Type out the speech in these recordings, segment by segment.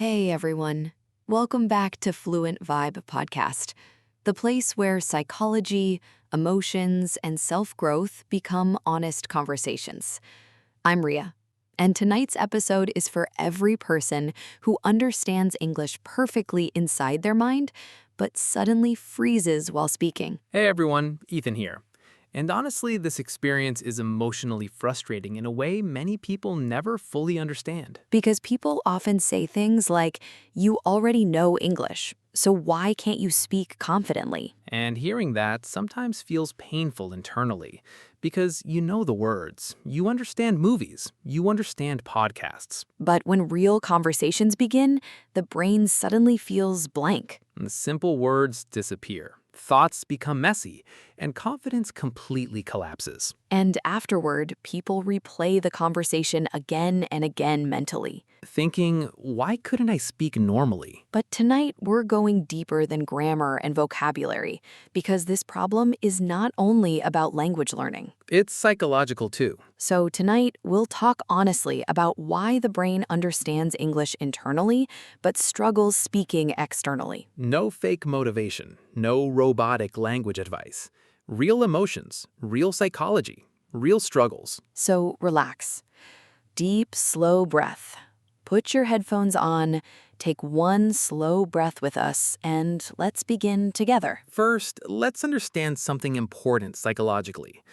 Hey everyone. Welcome back to Fluent Vibe Podcast, the place where psychology, emotions, and self-growth become honest conversations. I'm Riya, and tonight's episode is for every person who understands English perfectly inside their mind, but suddenly freezes while speaking. Hey everyone, Ethan here. And honestly, this experience is emotionally frustrating in a way many people never fully understand. Because people often say things like, you already know English, so why can't you speak confidently? And hearing that sometimes feels painful internally because you know the words, you understand movies, you understand podcasts. But when real conversations begin, the brain suddenly feels blank. And the simple words disappear, thoughts become messy, and confidence completely collapses. And afterward, people replay the conversation again and again mentally. Thinking, why couldn't I speak normally? But tonight, we're going deeper than grammar and vocabulary, because this problem is not only about language learning. It's psychological too. So tonight, we'll talk honestly about why the brain understands English internally, but struggles speaking externally. No fake motivation, no robotic language advice. Real emotions, real psychology, real struggles. So relax. Deep, slow breath. Put your headphones on, take one slow breath with us, and let's begin together. First, let's understand something important psychologically.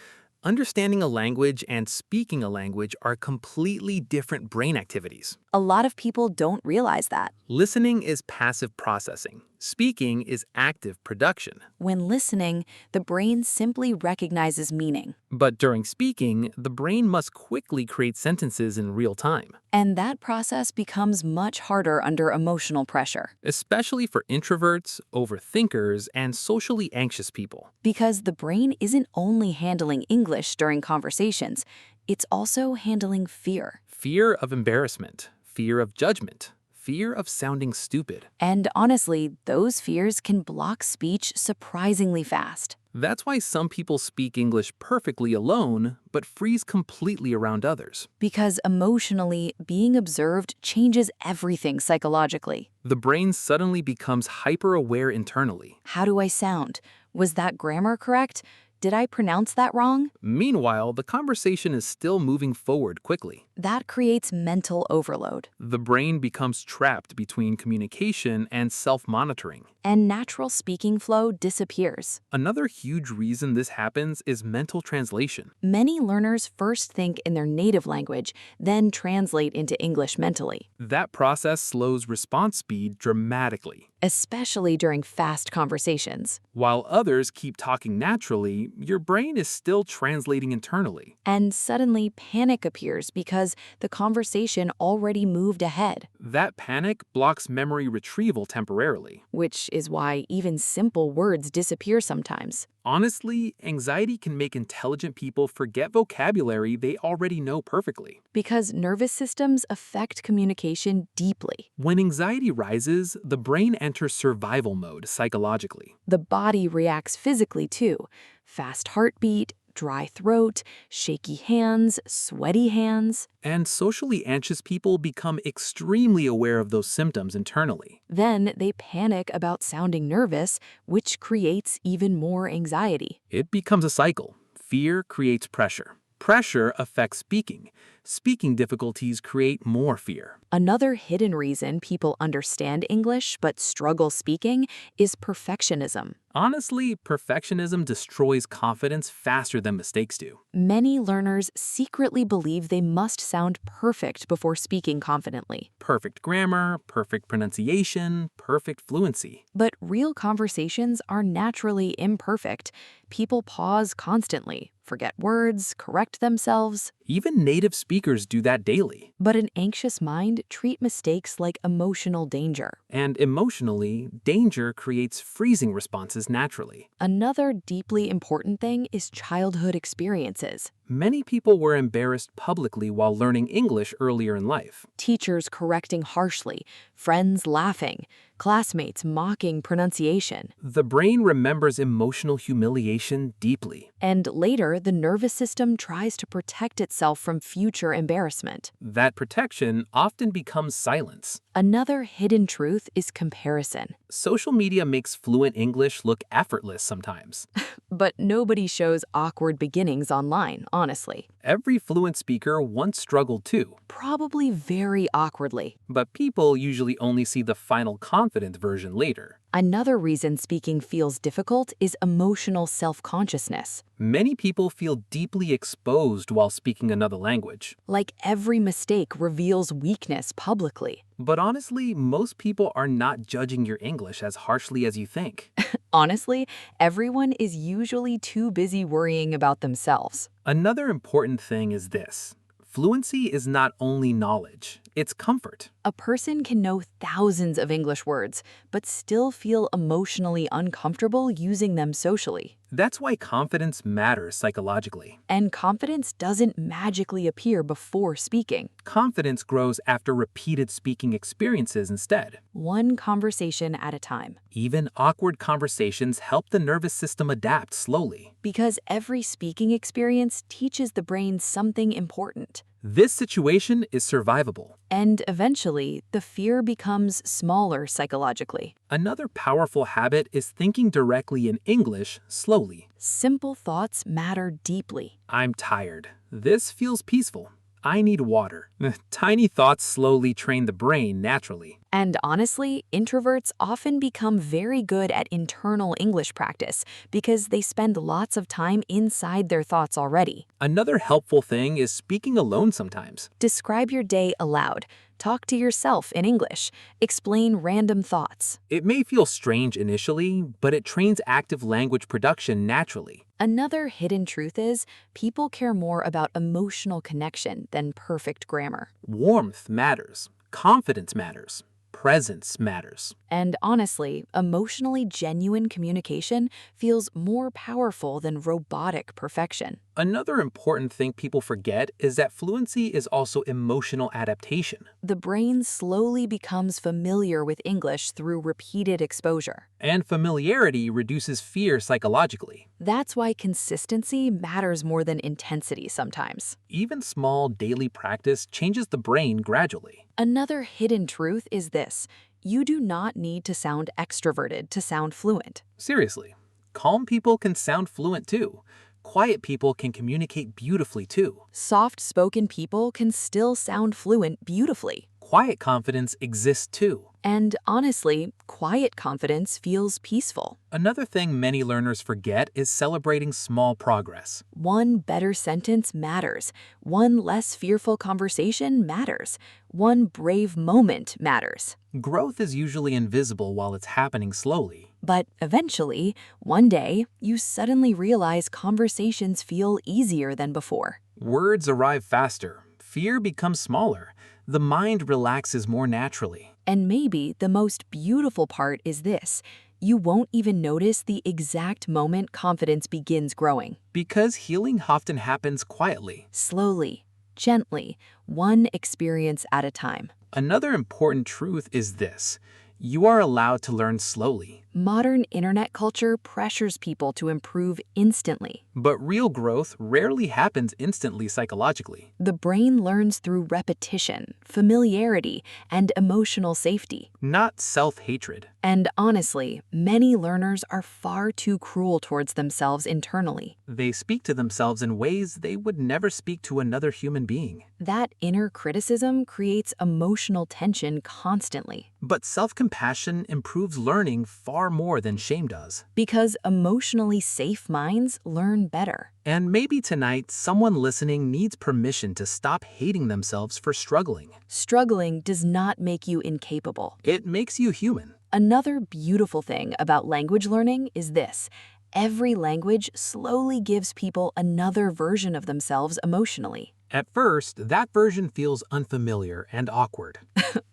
Understanding a language and speaking a language are completely different brain activities. A lot of people don't realize that. Listening is passive processing. Speaking is active production. When listening, the brain simply recognizes meaning. But during speaking, the brain must quickly create sentences in real time. And that process becomes much harder under emotional pressure. Especially for introverts, overthinkers, and socially anxious people. Because the brain isn't only handling English during conversations, it's also handling fear. Fear of embarrassment, fear of judgment, fear of sounding stupid. And honestly, those fears can block speech surprisingly fast. That's why some people speak English perfectly alone, but freeze completely around others. Because emotionally, being observed changes everything psychologically. The brain suddenly becomes hyper-aware internally. How do I sound? Was that grammar correct? Did I pronounce that wrong? Meanwhile, the conversation is still moving forward quickly. That creates mental overload. The brain becomes trapped between communication and self-monitoring. And natural speaking flow disappears. Another huge reason this happens is mental translation. Many learners first think in their native language, then translate into English mentally. That process slows response speed dramatically. Especially during fast conversations. While others keep talking naturally, your brain is still translating internally. And suddenly panic appears because the conversation already moved ahead. That panic blocks memory retrieval temporarily. Which is why even simple words disappear sometimes. Honestly, anxiety can make intelligent people forget vocabulary they already know perfectly. Because nervous systems affect communication deeply. When anxiety rises, the brain enters survival mode psychologically. The body reacts physically too. Fast heartbeat, dry throat, shaky hands, sweaty hands. And socially anxious people become extremely aware of those symptoms internally. Then they panic about sounding nervous, which creates even more anxiety. It becomes a cycle. Fear creates pressure. Pressure affects speaking. Speaking difficulties create more fear. Another hidden reason people understand English but struggle speaking is perfectionism. Honestly, perfectionism destroys confidence faster than mistakes do. Many learners secretly believe they must sound perfect before speaking confidently. Perfect grammar, perfect pronunciation, perfect fluency. But real conversations are naturally imperfect. People pause constantly, forget words, correct themselves. Even native speakers do that daily. But an anxious mind treats mistakes like emotional danger. And emotionally, danger creates freezing responses naturally. Another deeply important thing is childhood experiences. Many people were embarrassed publicly while learning English earlier in life. Teachers correcting harshly, friends laughing, classmates mocking pronunciation. The brain remembers emotional humiliation deeply. And later, the nervous system tries to protect itself from future embarrassment. That protection often becomes silence. Another hidden truth is comparison. Social media makes fluent English look effortless sometimes. But nobody shows awkward beginnings online, honestly. Every fluent speaker once struggled too, Probably very awkwardly. but people usually only see the final confident version later. Another reason speaking feels difficult is emotional self-consciousness. Many people feel deeply exposed while speaking another language. Like every mistake reveals weakness publicly. But honestly, most people are not judging your English as harshly as you think. Honestly, everyone is usually too busy worrying about themselves. Another important thing is this. Fluency is not only knowledge, it's comfort. A person can know thousands of English words, but still feel emotionally uncomfortable using them socially. That's why confidence matters psychologically. And confidence doesn't magically appear before speaking. Confidence grows after repeated speaking experiences instead. One conversation at a time. Even awkward conversations help the nervous system adapt slowly. Because every speaking experience teaches the brain something important. This situation is survivable. And eventually, the fear becomes smaller psychologically. Another powerful habit is thinking directly in English slowly. Simple thoughts matter deeply. I'm tired. This feels peaceful. I need water. Tiny thoughts slowly train the brain naturally. And honestly, introverts often become very good at internal English practice because they spend lots of time inside their thoughts already. Another helpful thing is speaking alone sometimes. Describe your day aloud. Talk to yourself in English. Explain random thoughts. It may feel strange initially, but it trains active language production naturally. Another hidden truth is people care more about emotional connection than perfect grammar. Warmth matters. Confidence matters. Presence matters. And honestly, emotionally genuine communication feels more powerful than robotic perfection. Another important thing people forget is that fluency is also emotional adaptation. The brain slowly becomes familiar with English through repeated exposure. And familiarity reduces fear psychologically. That's why consistency matters more than intensity sometimes. Even small daily practice changes the brain gradually. Another hidden truth is this: you do not need to sound extroverted to sound fluent. Seriously, calm people can sound fluent too. Quiet people can communicate beautifully too. Soft-spoken people can still sound fluent beautifully. Quiet confidence exists too. And honestly, quiet confidence feels peaceful. Another thing many learners forget is celebrating small progress. One better sentence matters. One less fearful conversation matters. One brave moment matters. Growth is usually invisible while it's happening slowly. But eventually, one day, you suddenly realize conversations feel easier than before. Words arrive faster. Fear becomes smaller. The mind relaxes more naturally. And maybe the most beautiful part is this: you won't even notice the exact moment confidence begins growing. Because healing often happens quietly. Slowly, gently, one experience at a time. Another important truth is this: you are allowed to learn slowly. Modern internet culture pressures people to improve instantly. But real growth rarely happens instantly psychologically. The brain learns through repetition, familiarity, and emotional safety. Not self-hatred. And honestly, many learners are far too cruel towards themselves internally. They speak to themselves in ways they would never speak to another human being. That inner criticism creates emotional tension constantly. But self-compassion improves learning far more than shame does. Because emotionally safe minds learn better. And maybe tonight, someone listening needs permission to stop hating themselves for struggling. Struggling does not make you incapable. It makes you human. Another beautiful thing about language learning is this: every language slowly gives people another version of themselves emotionally. At first, that version feels unfamiliar and awkward.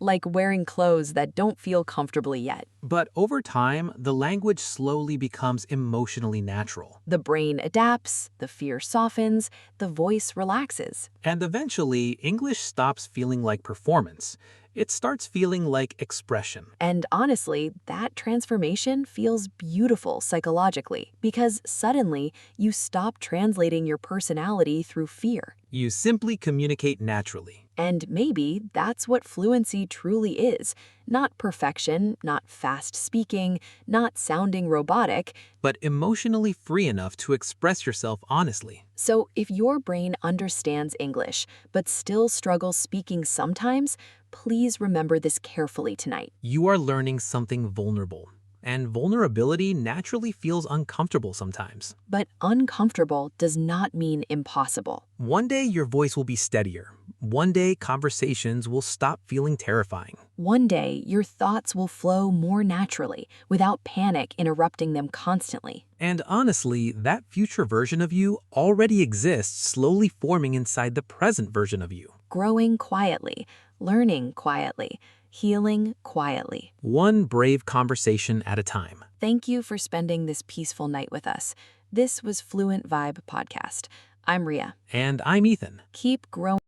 Like wearing clothes that don't feel comfortably yet. But over time, the language slowly becomes emotionally natural. The brain adapts, the fear softens, the voice relaxes. And eventually, English stops feeling like performance. It starts feeling like expression. And honestly, that transformation feels beautiful psychologically because suddenly you stop translating your personality through fear. You simply communicate naturally. And maybe that's what fluency truly is. Not perfection, not fast speaking, not sounding robotic. But emotionally free enough to express yourself honestly. So if your brain understands English but still struggles speaking sometimes, please remember this carefully tonight. You are learning something vulnerable. And vulnerability naturally feels uncomfortable sometimes. But uncomfortable does not mean impossible. One day your voice will be steadier. One day conversations will stop feeling terrifying. One day your thoughts will flow more naturally without panic interrupting them constantly. And honestly, that future version of you already exists, slowly forming inside the present version of you. Growing quietly, learning quietly, healing quietly. One brave conversation at a time. Thank you for spending this peaceful night with us. This was Fluent Vibe Podcast. I'm Riya. And I'm Ethan. Keep growing.